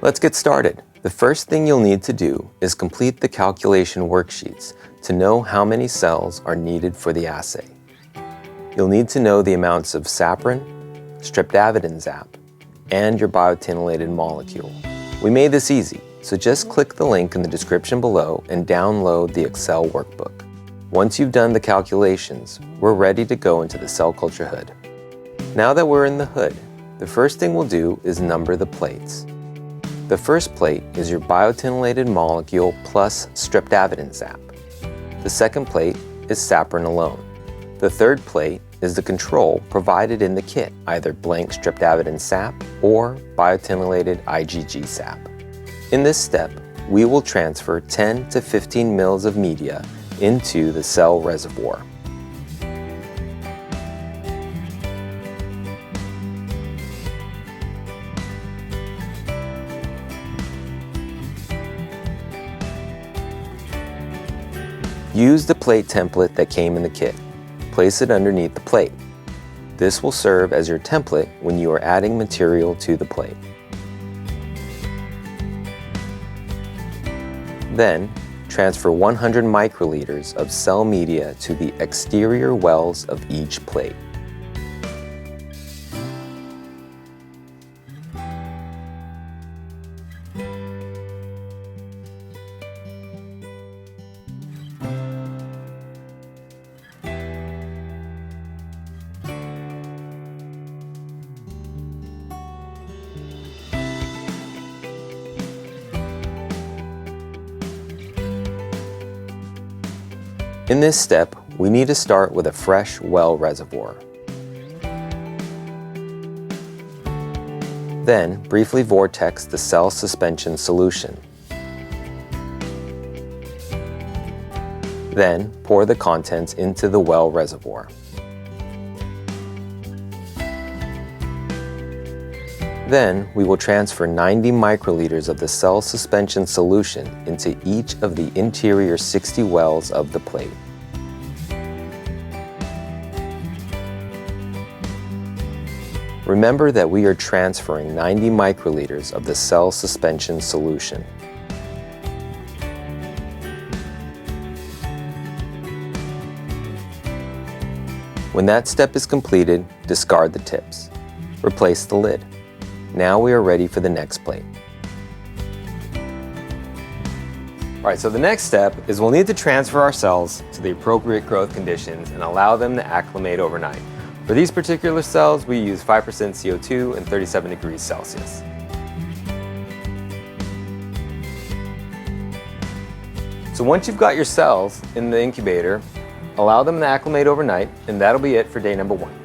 Let's get started. The first thing you'll need to do is complete the calculation worksheets to know how many cells are needed for the assay. You'll need to know the amounts of Saporin, Streptavidin-ZAP, and your biotinylated molecule. We made this easy, so just click the link in the description below and download the Excel workbook. Once you've done the calculations, we're ready to go into the cell culture hood. Now that we're in the hood, the first thing we'll do is number the plates. The first plate is your biotinylated molecule plus Streptavidin-ZAP. The second plate is Saporin alone. The third plate is the control provided in the kit, either Blank Streptavidin-SAP or Biotinylated IgG-SAP. In this step, we will transfer 10 to 15 mL of media into the cell reservoir. Use the plate template that came in the kit. Place it underneath the plate. This will serve as your template when you are adding material to the plate. Then, transfer 100 microliters of cell media to the exterior wells of each plate. In this step, we need to start with a fresh well reservoir. Then, briefly vortex the cell suspension solution. Then, pour the contents into the well reservoir. Then, we will transfer 90 microliters of the cell suspension solution into each of the interior 60 wells of the plate. Remember that we are transferring 90 microliters of the cell suspension solution. When that step is completed, discard the tips. Replace the lid. Now we are ready for the next plate. Alright, so the next step is we'll need to transfer our cells to the appropriate growth conditions and allow them to acclimate overnight. For these particular cells, we use 5% CO2 and 37 degrees Celsius. So once you've got your cells in the incubator, allow them to acclimate overnight, and that'll be it for day number 1.